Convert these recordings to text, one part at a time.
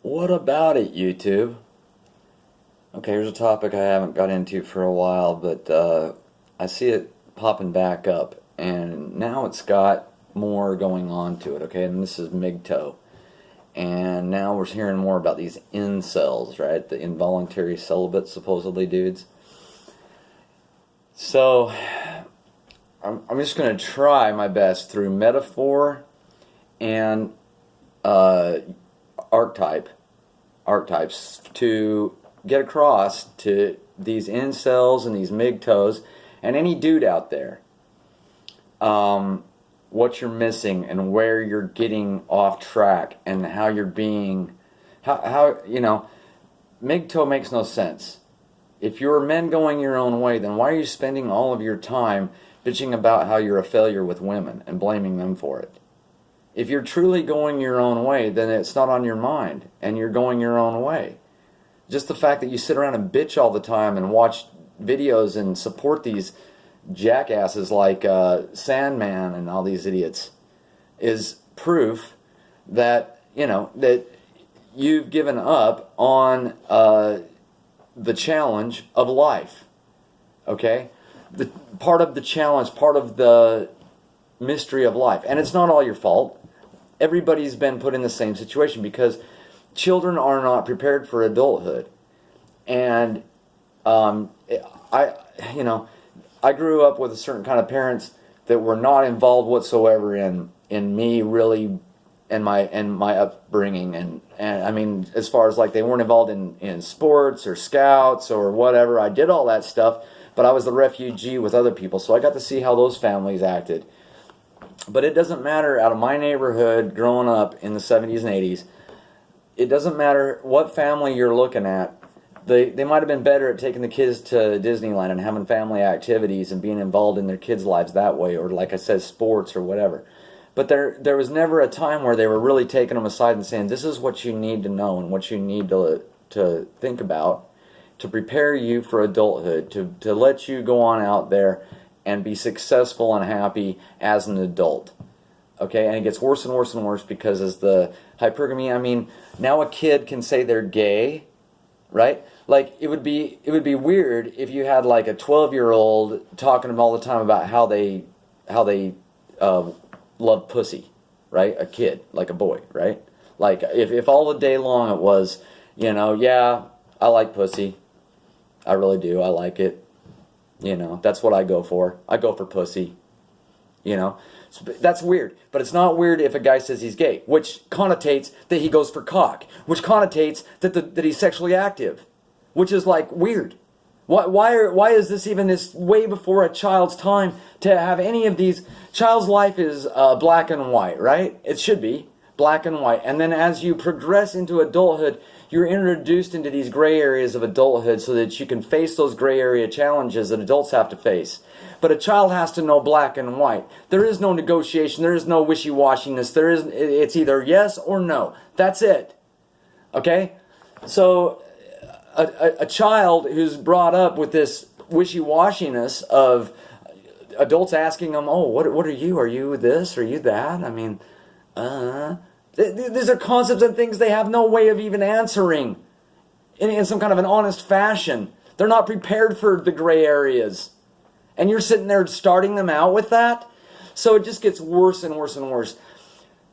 What about it, YouTube? Okay, here's a topic I haven't got into for a while, but I see it popping back up, and now it's got more going on to it, okay? And this is mgtow. And now we're hearing more about these incels, right? The involuntary celibate, supposedly, dudes. So, I'm just going to try my best through metaphor and archetypes to get across to these incels and these mgtows and any dude out there what you're missing and where you're getting off track and how you're being how mgtow makes no sense. If you're men going your own way, then why are you spending all of your time bitching about how you're a failure with women and blaming them for it? If you're truly going your own way, then it's not on your mind and you're going your own way. Just the fact that you sit around and bitch all the time and watch videos and support these jackasses like Sandman and all these idiots is proof that, that you've given up on the challenge of life. Okay? Part of the challenge, part of the mystery of life. And it's not all your fault. Everybody's been put in the same situation because children are not prepared for adulthood. And I grew up with a certain kind of parents that were not involved whatsoever in me really and my upbringing and I mean, as far as like they weren't involved in sports or scouts or whatever. I did all that stuff, but I was the refugee with other people, so I got to see how those families acted. But it doesn't matter, out of my neighborhood growing up in the 70s and 80s, it doesn't matter what family you're looking at. They might have been better at taking the kids to Disneyland and having family activities and being involved in their kids' lives that way, or like I said, sports or whatever. But there was never a time where they were really taking them aside and saying, this is what you need to know and what you need to think about to prepare you for adulthood, to let you go on out there and be successful and happy as an adult. Okay, and it gets worse and worse and worse because as the hypergamy, I mean, now a kid can say they're gay, right? Like it would be weird if you had like a 12-year-old talking to them all the time about how they love pussy, right? A kid, like a boy, right? Like if all the day long it was, yeah, I like pussy, I really do, I like it. That's what I go for. I go for pussy. That's weird. But it's not weird if a guy says he's gay, which connotates that he goes for cock, which connotates that he's sexually active, which is like weird. Why is this even this way before a child's time to have any of these? Child's life is black and white, right? It should be black and white. And then as you progress into adulthood, you're introduced into these gray areas of adulthood so that you can face those gray area challenges that adults have to face. But a child has to know black and white. There is no negotiation. There is no wishy-washiness. It's either yes or no. That's it. Okay? So a child who's brought up with this wishy-washiness of adults asking them, oh, what are you? Are you this? Are you that? I mean, these are concepts and things they have no way of even answering in some kind of an honest fashion. They're not prepared for the gray areas. And you're sitting there starting them out with that? So it just gets worse and worse and worse.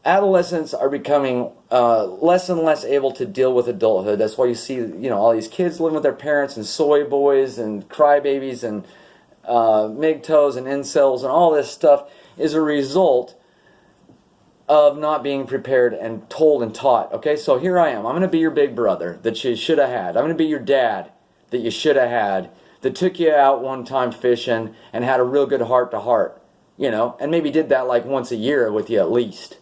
Adolescents are becoming less and less able to deal with adulthood. That's why you see, all these kids living with their parents and soy boys and crybabies and mgtows and incels and all this stuff is a result of not being prepared and told and taught. Okay, so here I am. I'm going to be your big brother that you should have had. I'm going to be your dad that you should have had, that took you out one time fishing and had a real good heart-to-heart, and maybe did that like once a year with you at least,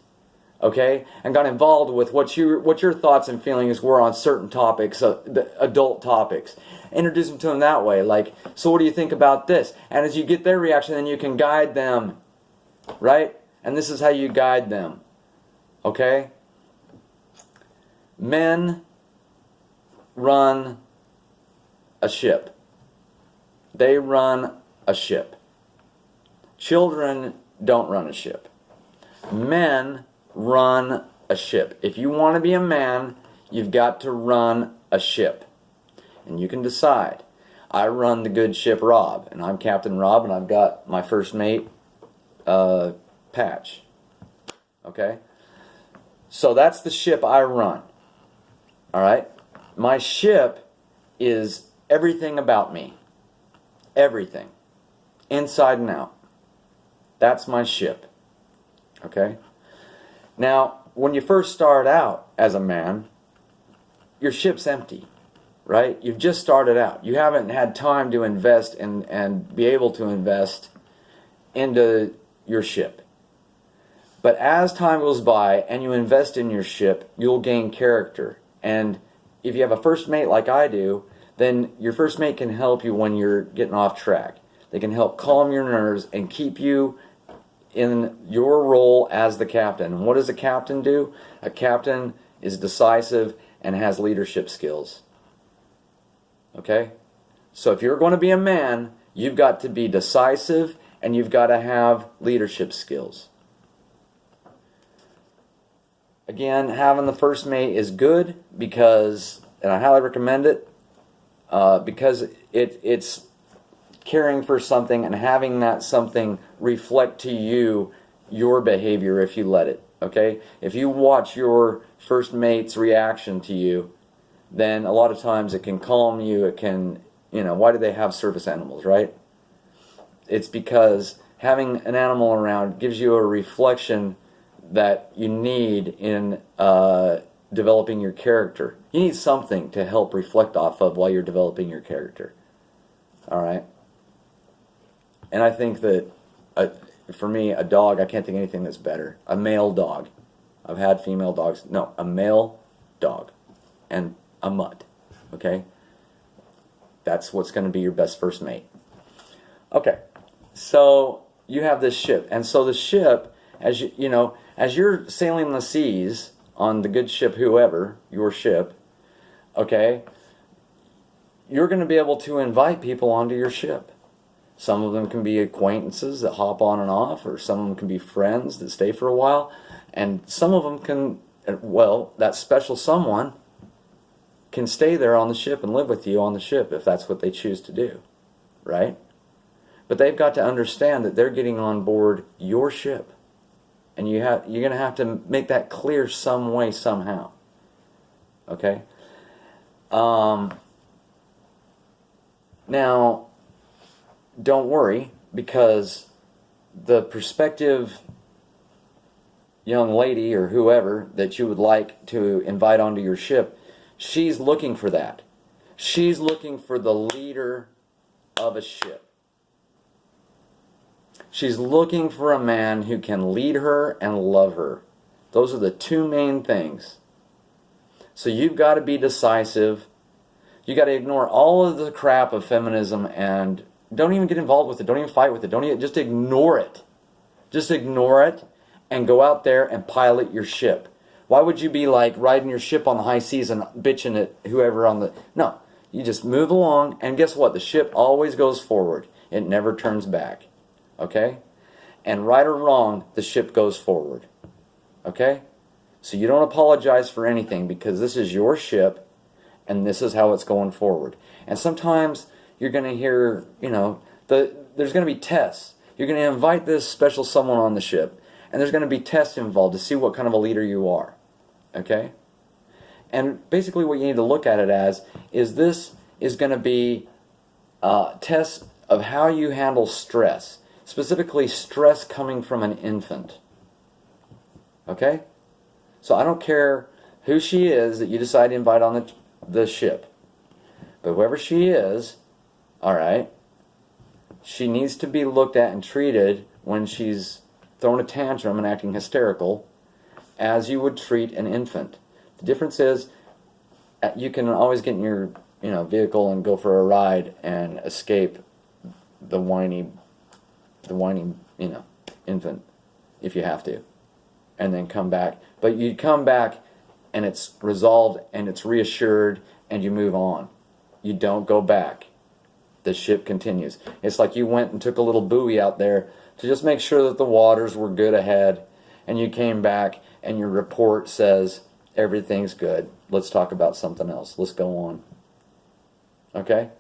okay, and got involved with what your thoughts and feelings were on certain topics, the adult topics. Introduce them to them that way, like, so what do you think about this? And as you get their reaction, then you can guide them, right? And this is how you guide them, okay? Men run a ship. They run a ship. Children don't run a ship. Men run a ship. If you want to be a man, you've got to run a ship. And you can decide. I run the good ship Rob, and I'm Captain Rob, and I've got my first mate, Patch. Okay? So that's the ship I run. Alright? My ship is everything about me. Everything. Inside and out. That's my ship. Okay? Now, when you first start out as a man, your ship's empty. Right? You've just started out. You haven't had time to invest and be able to invest into your ship. But as time goes by and you invest in your ship, you'll gain character. And if you have a first mate like I do, then your first mate can help you when you're getting off track. They can help calm your nerves and keep you in your role as the captain. And what does a captain do? A captain is decisive and has leadership skills. Okay? So if you're going to be a man, you've got to be decisive and you've got to have leadership skills. Again, having the first mate is good because, and I highly recommend it, because it's caring for something and having that something reflect to you your behavior if you let it. Okay? If you watch your first mate's reaction to you, then a lot of times it can calm you, it can, why do they have service animals, right? It's because having an animal around gives you a reflection that you need in developing your character. You need something to help reflect off of while you're developing your character. All right? And I think that, for me, a dog, I can't think of anything that's better. A male dog. I've had female dogs. No, a male dog. And a mutt. Okay? That's what's going to be your best first mate. Okay. So you have this ship. And so the ship, as as you're sailing the seas on the good ship, whoever, your ship, okay, you're going to be able to invite people onto your ship. Some of them can be acquaintances that hop on and off, or some of them can be friends that stay for a while, and some of them can, that special someone can stay there on the ship and live with you on the ship if that's what they choose to do, right? But they've got to understand that they're getting on board your ship, and you're going to have to make that clear some way, somehow. Okay? Now, don't worry, because the prospective young lady or whoever that you would like to invite onto your ship, she's looking for that. She's looking for the leader of a ship. She's looking for a man who can lead her and love her. Those are the two main things. So you've got to be decisive. You got to ignore all of the crap of feminism and don't even get involved with it. Don't even fight with it. Just ignore it. Just ignore it and go out there and pilot your ship. Why would you be like riding your ship on the high seas and bitching at whoever on the... No, you just move along, and guess what? The ship always goes forward. It never turns back. Okay? And right or wrong, the ship goes forward. Okay? So you don't apologize for anything because this is your ship and this is how it's going forward. And sometimes you're going to hear, there's going to be tests. You're going to invite this special someone on the ship, and there's going to be tests involved to see what kind of a leader you are. Okay? And basically what you need to look at it as is this is going to be tests of how you handle stress, specifically stress coming from an infant. Okay? So I don't care who she is that you decide to invite on the ship. But whoever she is, alright, she needs to be looked at and treated when she's throwing a tantrum and acting hysterical as you would treat an infant. The difference is you can always get in your vehicle and go for a ride and escape the whiny infant if you have to, and then come back. But you come back and it's resolved and it's reassured and you move on. You don't go back. The ship continues. It's like you went and took a little buoy out there to just make sure that the waters were good ahead, and you came back and your report says, Everything's good. Let's talk about something else. Let's go on. Okay?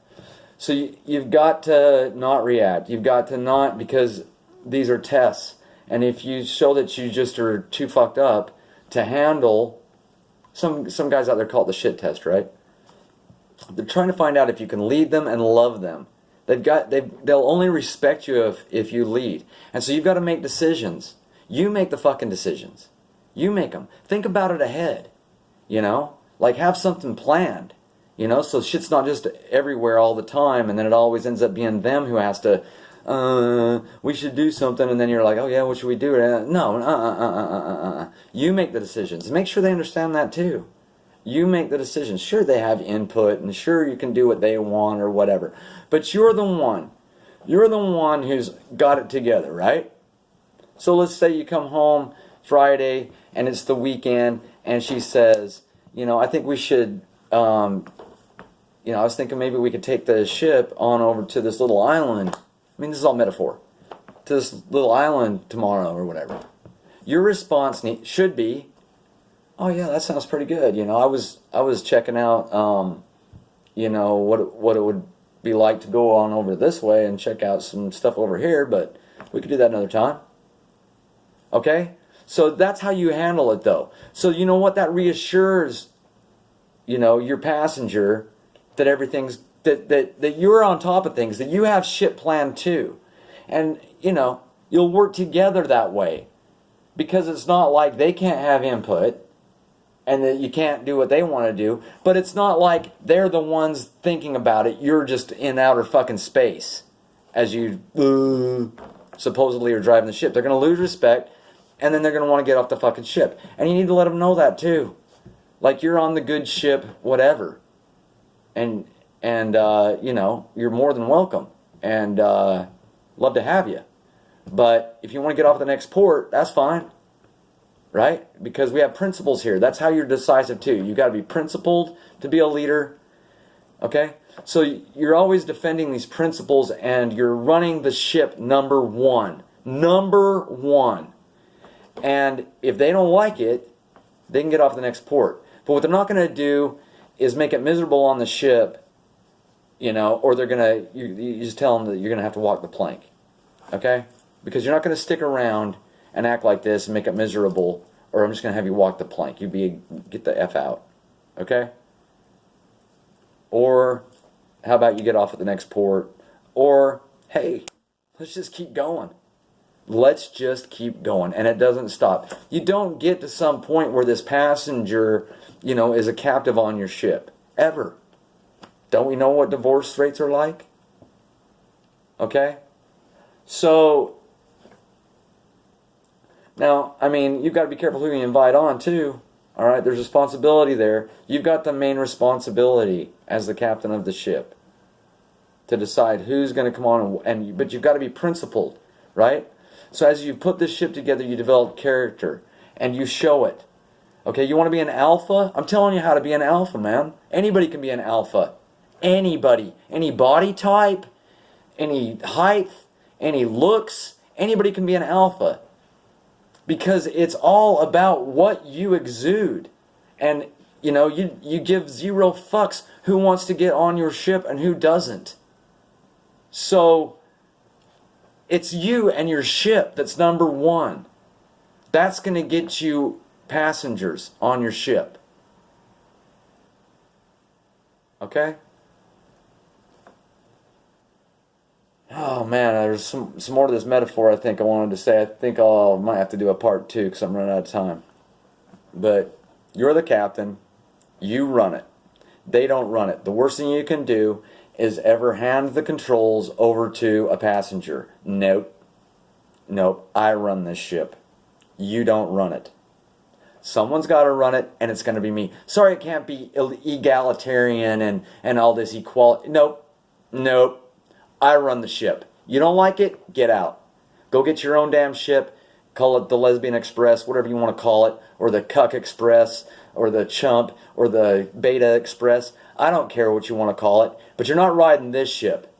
So you've got to not react. You've got to not, because these are tests. And if you show that you just are too fucked up to handle, some guys out there call it the shit test, right? They're trying to find out if you can lead them and love them. They'll only respect you if you lead. And so you've got to make decisions. You make the fucking decisions. You make them. Think about it ahead. You know? Like, have something planned. You know? So shit's not just everywhere all the time, and then it always ends up being them who has to, we should do something, and then you're like, oh yeah, what should we do? No, You make the decisions. Make sure they understand that too. You make the decisions. Sure, they have input, and sure, you can do what they want or whatever. But you're the one. You're the one who's got it together, right? So let's say you come home Friday, and it's the weekend, and she says, you know, I think we should, you know, I was thinking maybe we could take the ship on over to this little island. I mean, this is all metaphor. To this little island tomorrow or whatever. Your response should be, oh yeah, that sounds pretty good. You know, I was checking out, you know, what it would be like to go on over this way and check out some stuff over here, but we could do that another time. Okay? So that's how you handle it, though. So you know what? That reassures, you know, your passenger that everything's, that you're on top of things, that you have shit planned too. And, you know, you'll work together that way. Because it's not like they can't have input and that you can't do what they want to do, but it's not like they're the ones thinking about it. You're just in outer fucking space as you supposedly are driving the ship. They're going to lose respect, and then they're going to want to get off the fucking ship. And you need to let them know that too. Like, you're on the good ship, whatever. And you know, you're more than welcome. And love to have you. But if you want to get off the next port, that's fine. Right? Because we have principles here. That's how you're decisive too. You've got to be principled to be a leader. Okay? So you're always defending these principles, and you're running the ship number one. Number one. And if they don't like it, they can get off the next port. But what they're not going to do is make it miserable on the ship, you know, or they're going to, you just tell them that you're going to have to walk the plank. Okay? Because you're not going to stick around and act like this and make it miserable, or I'm just going to have you walk the plank. Get the F out. Okay? Or how about you get off at the next port? Or, hey, let's just keep going. Let's just keep going. And it doesn't stop. You don't get to some point where this passenger, you know, is a captive on your ship. Ever. Don't we know what divorce rates are like? Okay? So, now, I mean, you've got to be careful who you invite on, too. All right? There's responsibility there. You've got the main responsibility as the captain of the ship to decide who's going to come on, but you've got to be principled, right? So as you put this ship together, you develop character, and you show it. Okay, you want to be an alpha? I'm telling you how to be an alpha, man. Anybody can be an alpha. Anybody. Any body type, any height, any looks, anybody can be an alpha. Because it's all about what you exude. And, you know, you give zero fucks who wants to get on your ship and who doesn't. So, it's you and your ship that's number one. That's going to get you passengers on your ship. Okay? Oh man, there's some more to this metaphor I think I wanted to say. I think I might have to do a part 2 because I'm running out of time. But you're the captain. You run it. They don't run it. The worst thing you can do is ever hand the controls over to a passenger. Nope. Nope. I run this ship. You don't run it. Someone's got to run it, and it's going to be me. Sorry, it can't be egalitarian and all this equality. Nope. Nope. I run the ship. You don't like it? Get out. Go get your own damn ship. Call it the Lesbian Express, whatever you want to call it, or the Cuck Express, or the Chump, or the Beta Express. I don't care what you want to call it, but you're not riding this ship.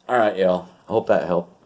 All right, y'all. I hope that helped.